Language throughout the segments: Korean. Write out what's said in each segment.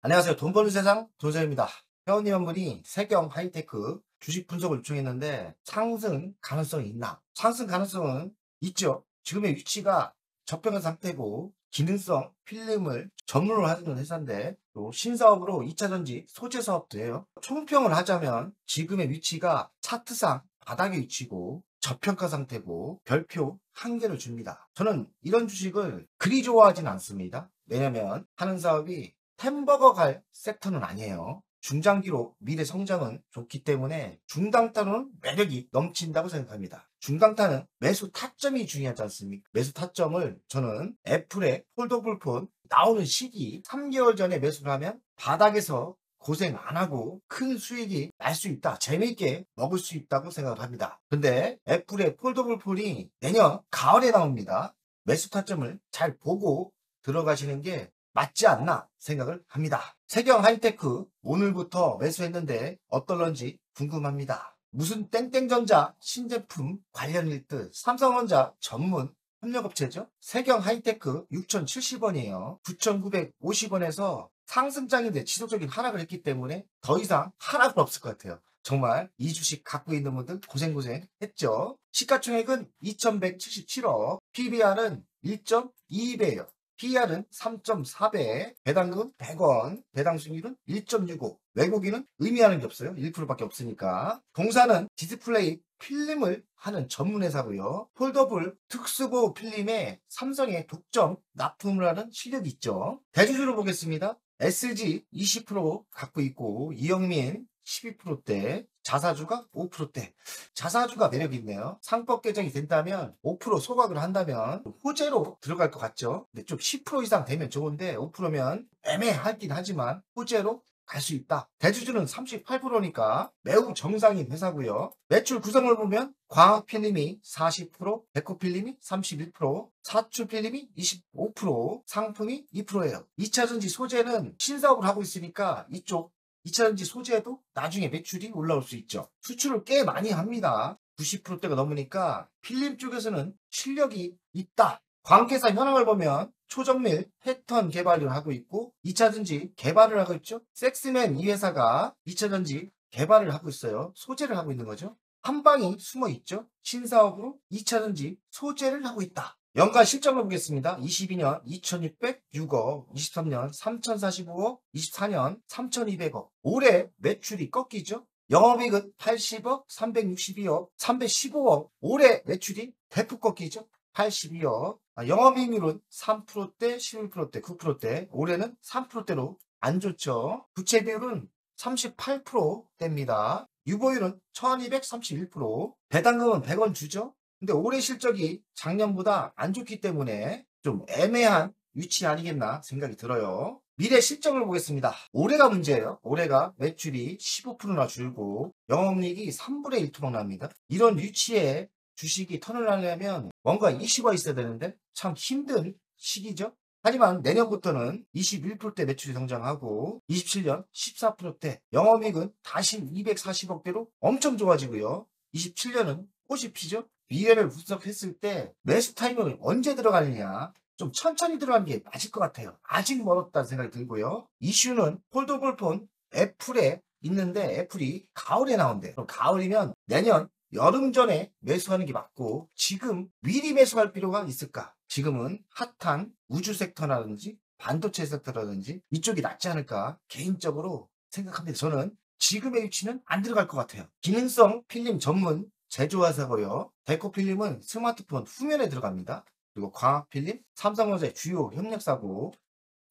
안녕하세요. 돈 버는 세상 도전입니다. 회원님 한 분이 세경 하이테크 주식 분석을 요청했는데 상승 가능성이 있나? 상승 가능성은 있죠. 지금의 위치가 저평가 상태고 기능성 필름을 전문으로 하는 회사인데 또 신사업으로 2차전지 소재 사업도 해요. 총평을 하자면 지금의 위치가 차트상 바닥에 위치고 저평가 상태고 별표 한 개를 줍니다. 저는 이런 주식을 그리 좋아하진 않습니다. 왜냐면 하는 사업이 햄버거 갈 섹터는 아니에요. 중장기로 미래 성장은 좋기 때문에 중당타는 매력이 넘친다고 생각합니다. 중당타는 매수 타점이 중요하지 않습니까? 매수 타점을 저는 애플의 폴더블 폰 나오는 시기 3개월 전에 매수를 하면 바닥에서 고생 안 하고 큰 수익이 날 수 있다. 재미있게 먹을 수 있다고 생각을 합니다. 근데 애플의 폴더블 폰이 내년 가을에 나옵니다. 매수 타점을 잘 보고 들어가시는 게 맞지 않나 생각을 합니다. 세경 하이테크 오늘부터 매수했는데 어떨런지 궁금합니다. 무슨 땡땡전자 신제품 관련일 듯 삼성전자 전문 협력업체죠. 세경 하이테크 6,070원이에요. 9,950원에서 상승장인데 지속적인 하락을 했기 때문에 더 이상 하락은 없을 것 같아요. 정말 이 주식 갖고 있는 분들 고생 했죠. 시가총액은 2,177억, PBR은 1.22배예요. PER은 3.4배, 배당금은 100원, 배당 수익률은 1.65. 외국인은 의미하는 게 없어요. 1%밖에 없으니까. 동사는 디스플레이 필름을 하는 전문 회사고요. 폴더블 특수고 필름에 삼성의 독점 납품을 하는 실력이 있죠. 대주주로 보겠습니다. SG 20% 갖고 있고 이영민 12%대, 자사주가 5%대. 자사주가 매력이 있네요. 상법 개정이 된다면 5% 소각을 한다면 호재로 들어갈 것 같죠. 근데 좀 10% 이상 되면 좋은데 5%면 애매하긴 하지만 호재로 갈 수 있다. 대주주는 38%니까 매우 정상인 회사고요. 매출 구성을 보면 광학 필름이 40%, 데코 필름이 31%, 사출 필름이 25%, 상품이 2%예요. 2차전지 소재는 신사업을 하고 있으니까 이쪽 2차전지 소재도 나중에 매출이 올라올 수 있죠. 수출을 꽤 많이 합니다. 90%대가 넘으니까 필름 쪽에서는 실력이 있다. 관계사 현황을 보면 초정밀 패턴 개발을 하고 있고 2차전지 개발을 하고 있죠. 섹스맨 이 회사가 2차전지 개발을 하고 있어요. 소재를 하고 있는 거죠. 한방이 숨어 있죠. 신사업으로 2차전지 소재를 하고 있다. 연간 실적을 보겠습니다. 22년 2606억, 23년 3045억, 24년 3200억. 올해 매출이 꺾이죠. 영업이익은 80억, 362억, 315억. 올해 매출이 대폭 꺾이죠. 82억. 영업이익률은 3%대, 11%대, 9%대. 올해는 3%대로 안 좋죠. 부채 비율은 38%대입니다. 유보율은 1231%. 배당금은 100원 주죠. 근데 올해 실적이 작년보다 안 좋기 때문에 좀 애매한 위치 아니겠나 생각이 들어요. 미래 실적을 보겠습니다. 올해가 문제예요. 올해가 매출이 15%나 줄고 영업이익이 3분의 1 토막 납니다. 이런 위치에 주식이 턴을 하려면 뭔가 이슈가 있어야 되는데 참 힘든 시기죠. 하지만 내년부터는 21%대 매출이 성장하고 27년 14%대 영업이익은 다시 240억대로 엄청 좋아지고요. 27년은 꽃이 피죠. 미래를 분석했을 때 매수 타이밍을 언제 들어가느냐 좀 천천히 들어가는 게 맞을 것 같아요. 아직 멀었다는 생각이 들고요. 이슈는 폴더블 폰 애플에 있는데 애플이 가을에 나온대. 그럼 가을이면 내년 여름 전에 매수하는 게 맞고 지금 미리 매수할 필요가 있을까? 지금은 핫한 우주 섹터라든지 반도체 섹터라든지 이쪽이 낫지 않을까 개인적으로 생각합니다. 저는 지금의 위치는 안 들어갈 것 같아요. 기능성 필름 전문 제조회사고요. 데코 필름은 스마트폰 후면에 들어갑니다. 그리고 광학 필름, 삼성전자의 주요 협력사고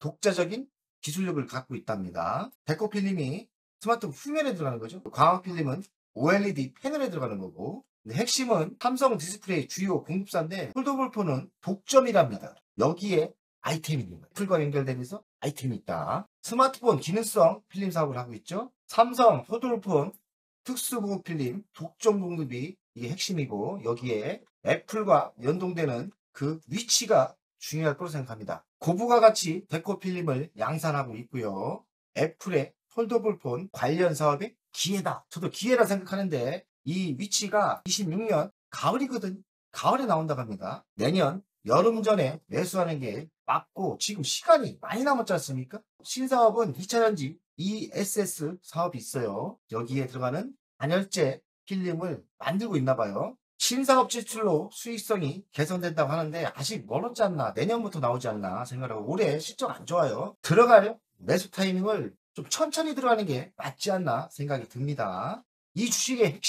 독자적인 기술력을 갖고 있답니다. 데코 필름이 스마트폰 후면에 들어가는 거죠. 광학 필름은 OLED 패널에 들어가는 거고 근데 핵심은 삼성 디스플레이 주요 공급사인데 폴더블 폰은 독점이랍니다. 여기에 아이템이 있는 거예요. 애플과 연결되면서 아이템이 있다. 스마트폰 기능성 필름 사업을 하고 있죠. 삼성 폴더블 폰 특수보급 필름 독점 공급이 이게 핵심이고 여기에 애플과 연동되는 그 위치가 중요할 거로 생각합니다. 고부가 가치 데코 필름을 양산하고 있고요. 애플의 폴더블 폰 관련 사업의 기회다. 저도 기회라 생각하는데 이 위치가 26년 가을이거든. 가을에 나온다고 합니다. 내년 여름 전에 매수하는 게 맞고 지금 시간이 많이 남았지 않습니까? 신사업은 2차전지 ESS 사업이 있어요. 여기에 들어가는 단열재 필름을 만들고 있나 봐요. 신사업 지출로 수익성이 개선된다고 하는데 아직 멀었지 않나, 내년부터 나오지 않나 생각하고 올해 실적 안 좋아요. 들어갈 매수 타이밍을 좀 천천히 들어가는 게 맞지 않나 생각이 듭니다. 이 주식의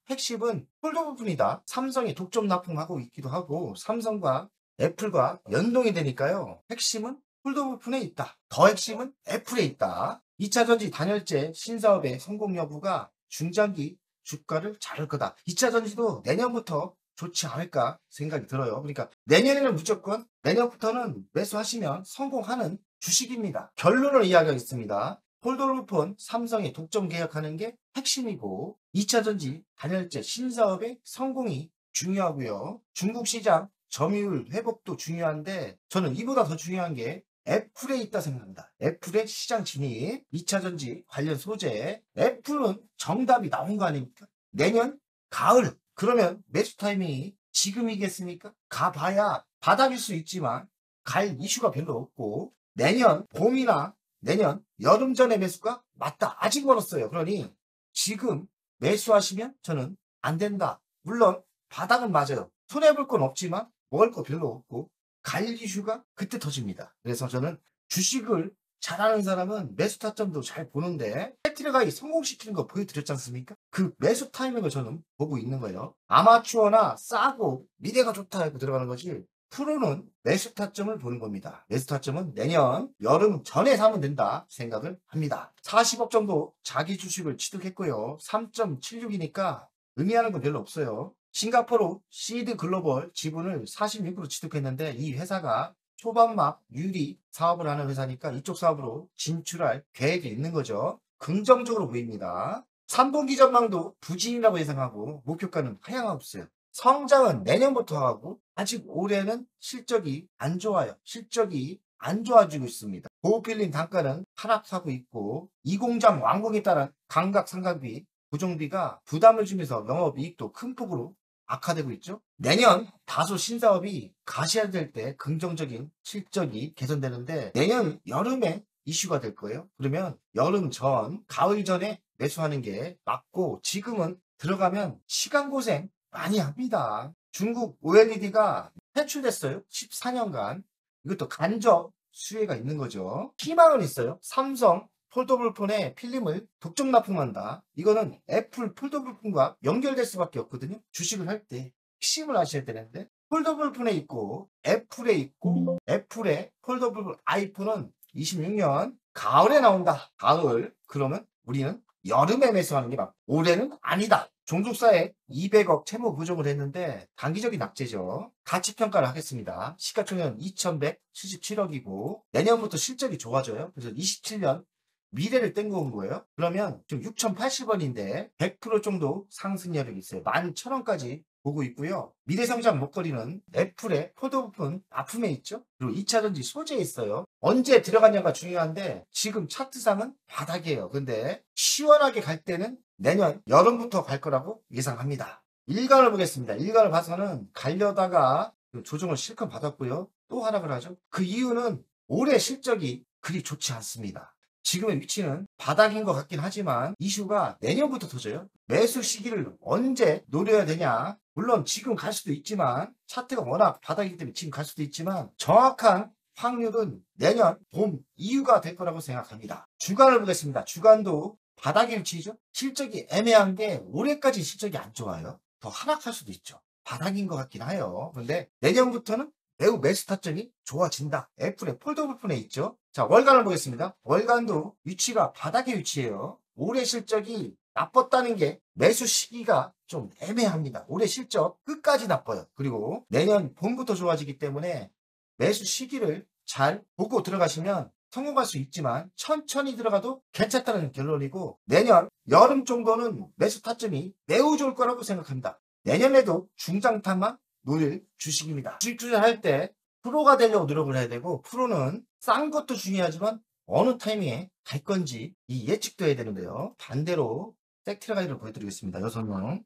핵심은 폴더 부분이다. 삼성이 독점 납품하고 있기도 하고 삼성과 애플과 연동이 되니까요. 핵심은 폴더 부분에 있다. 더 핵심은 애플에 있다. 2차전지 단열재 신사업의 성공 여부가 중장기 주가를 자를 거다. 2차전지도 내년부터 좋지 않을까 생각이 들어요. 그러니까 내년에는 무조건, 내년부터는 매수하시면 성공하는 주식입니다. 결론을 이야기하겠습니다. 폴더블폰 삼성이 독점 계약하는 게 핵심이고 2차전지 단열재 신사업의 성공이 중요하고요. 중국 시장 점유율 회복도 중요한데 저는 이보다 더 중요한 게 애플에 있다 생각합니다. 애플의 시장 진입, 2차전지 관련 소재. 애플은 정답이 나온 거 아닙니까? 내년 가을, 그러면 매수 타이밍이 지금이겠습니까? 가봐야 바닥일 수 있지만 갈 이슈가 별로 없고 내년 봄이나 내년 여름 전에 매수가 맞다. 아직 멀었어요. 그러니 지금 매수하시면 저는 안 된다. 물론 바닥은 맞아요. 손해볼 건 없지만 먹을 거 별로 없고 갈 이슈가 그때 터집니다. 그래서 저는 주식을 잘하는 사람은 매수 타점도 잘 보는데 팩트리가 성공시키는 거 보여드렸지 않습니까? 그 매수 타이밍을 저는 보고 있는 거예요. 아마추어나 싸고 미래가 좋다 하고 들어가는 거지 프로는 매수 타점을 보는 겁니다. 매수 타점은 내년 여름 전에 사면 된다 생각을 합니다. 40억 정도 자기 주식을 취득했고요. 3.76이니까 의미하는 건 별로 없어요. 싱가포르 시드 글로벌 지분을 46% 취득했는데 이 회사가 초반막 유리 사업을 하는 회사니까 이쪽 사업으로 진출할 계획이 있는 거죠. 긍정적으로 보입니다. 3분기 전망도 부진이라고 예상하고 목표가는 하향없어요. 성장은 내년부터 하고 아직 올해는 실적이 안 좋아요. 실적이 안 좋아지고 있습니다. 보호필름 단가는 하락하고 있고 이 공장 완공에 따른 감가상각비, 고정비가 부담을 주면서 영업이익도 큰 폭으로 악화되고 있죠. 내년 다소 신사업이 가셔야 될 때 긍정적인 실적이 개선되는데 내년 여름에 이슈가 될 거예요. 그러면 여름 전, 가을 전에 매수하는 게 맞고 지금은 들어가면 시간 고생 많이 합니다. 중국 OLED가 퇴출됐어요. 14년간. 이것도 간접 수혜가 있는 거죠. 희망은 있어요. 삼성 폴더블폰에 필름을 독점 납품한다. 이거는 애플 폴더블폰과 연결될 수밖에 없거든요. 주식을 할 때 핵심을 아셔야 되는데 폴더블폰에 있고 애플의 폴더블 아이폰은 26년 가을에 나온다. 가을. 그러면 우리는 여름에 매수하는 게 맞고 올해는 아니다. 종족사에 200억 채무 부족을 했는데 단기적인 악재죠. 가치평가를 하겠습니다. 시가총액은 2177억이고 내년부터 실적이 좋아져요. 그래서 27년 미래를 땡겨온 거예요. 그러면 지금 6,080원인데 100% 정도 상승 여력이 있어요. 11,000원까지 보고 있고요. 미래성장 목걸이는 애플의 폴더블폰 납품에 있죠. 그리고 2차전지 소재에 있어요. 언제 들어가냐가 중요한데 지금 차트상은 바닥이에요. 근데 시원하게 갈 때는 내년 여름부터 갈 거라고 예상합니다. 일간을 보겠습니다. 일간을 봐서는 가려다가 조정을 실컷 받았고요. 또 하락을 하죠. 그 이유는 올해 실적이 그리 좋지 않습니다. 지금의 위치는 바닥인 것 같긴 하지만 이슈가 내년부터 터져요. 매수 시기를 언제 노려야 되냐. 물론 지금 갈 수도 있지만 차트가 워낙 바닥이기 때문에 지금 갈 수도 있지만 정확한 확률은 내년 봄 이후가 될 거라고 생각합니다. 주간을 보겠습니다. 주간도 바닥의 위치죠. 실적이 애매한 게 올해까지 실적이 안 좋아요. 더 하락할 수도 있죠. 바닥인 것 같긴 해요. 그런데 내년부터는 매우 매수 타점이 좋아진다. 애플의 폴더블폰에 있죠. 자, 월간을 보겠습니다. 월간도 위치가 바닥의 위치예요. 올해 실적이 나빴다는 게 매수 시기가 좀 애매합니다. 올해 실적 끝까지 나빠요. 그리고 내년 봄부터 좋아지기 때문에 매수 시기를 잘 보고 들어가시면 성공할 수 있지만 천천히 들어가도 괜찮다는 결론이고 내년 여름 정도는 매수 타점이 매우 좋을 거라고 생각합니다. 내년에도 중장타만 노릴 주식입니다. 주식 투자할 때 프로가 되려고 노력을 해야 되고 프로는 싼 것도 중요하지만 어느 타이밍에 갈 건지 이 예측도 해야 되는데요. 반대로 섹트라 가이드를 보여드리겠습니다. 6명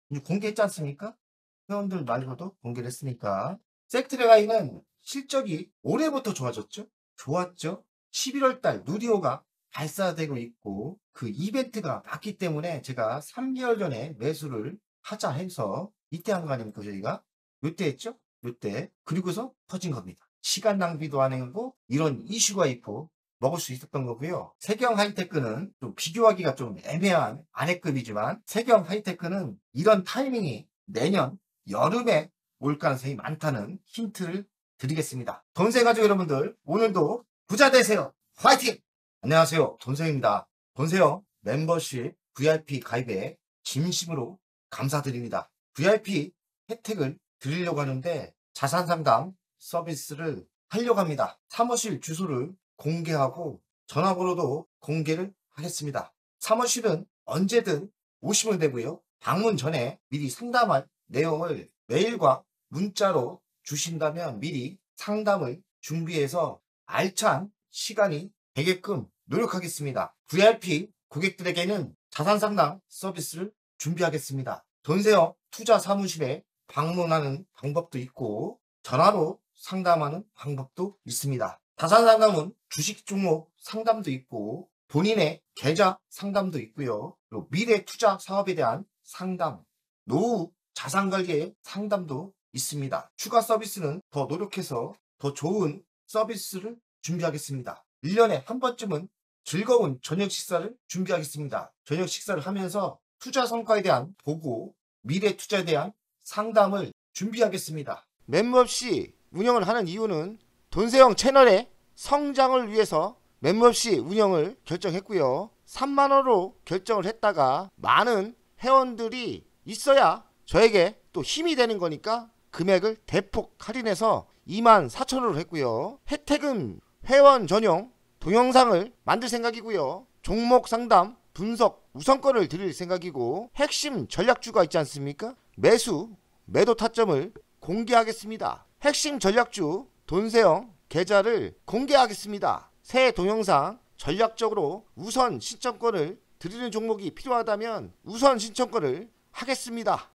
이제 공개했지 않습니까? 회원들 말고도 공개를 했으니까. 섹트레가이는 실적이 올해부터 좋아졌죠? 좋았죠? 11월 달 누리호가 발사되고 있고 그 이벤트가 맞기 때문에 제가 3개월 전에 매수를 하자 해서 이때 한 거 아닙니까 저희가? 요때 했죠? 요때. 그리고서 터진 겁니다. 시간 낭비도 안 하고 이런 이슈가 있고 먹을 수 있었던 거고요. 세경 하이테크는 좀 비교하기가 좀 애매한 아래급이지만 세경 하이테크는 이런 타이밍이 내년 여름에 올 가능성이 많다는 힌트를 드리겠습니다. 돈세 가족 여러분들 오늘도 부자 되세요. 화이팅! 안녕하세요. 돈세입니다. 돈세요 멤버십 VIP 가입에 진심으로 감사드립니다. VIP 혜택을 드리려고 하는데 자산상담 서비스를 하려고 합니다. 사무실 주소를 공개하고 전화번호도 공개를 하겠습니다. 사무실은 언제든 오시면 되고요. 방문 전에 미리 상담할 내용을 메일과 문자로 주신다면 미리 상담을 준비해서 알찬 시간이 되게끔 노력하겠습니다. VIP 고객들에게는 자산상담 서비스를 준비하겠습니다. 돈세요 투자 사무실에 방문하는 방법도 있고 전화로 상담하는 방법도 있습니다. 자산상담은 주식 종목 상담도 있고 본인의 계좌 상담도 있고요. 그리고 미래 투자 사업에 대한 상담, 노후 자산관리의 상담도 있습니다. 추가 서비스는 더 노력해서 더 좋은 서비스를 준비하겠습니다. 1년에 한 번쯤은 즐거운 저녁 식사를 준비하겠습니다. 저녁 식사를 하면서 투자 성과에 대한 보고 미래 투자에 대한 상담을 준비하겠습니다. 멤버십 운영을 하는 이유는 돈세형 채널의 성장을 위해서 멤버십 운영을 결정했고요. 3만원으로 결정을 했다가 많은 회원들이 있어야 저에게 또 힘이 되는 거니까 금액을 대폭 할인해서 24,000원으로 했고요. 혜택은 회원 전용 동영상을 만들 생각이고요. 종목 상담 분석 우선권을 드릴 생각이고 핵심 전략주가 있지 않습니까? 매도 타점을 공개하겠습니다. 핵심 전략주 돈세형 계좌를 공개하겠습니다. 새 동영상 전략적으로 우선 신청권을 드리는 종목이 필요하다면 우선 신청권을 하겠습니다.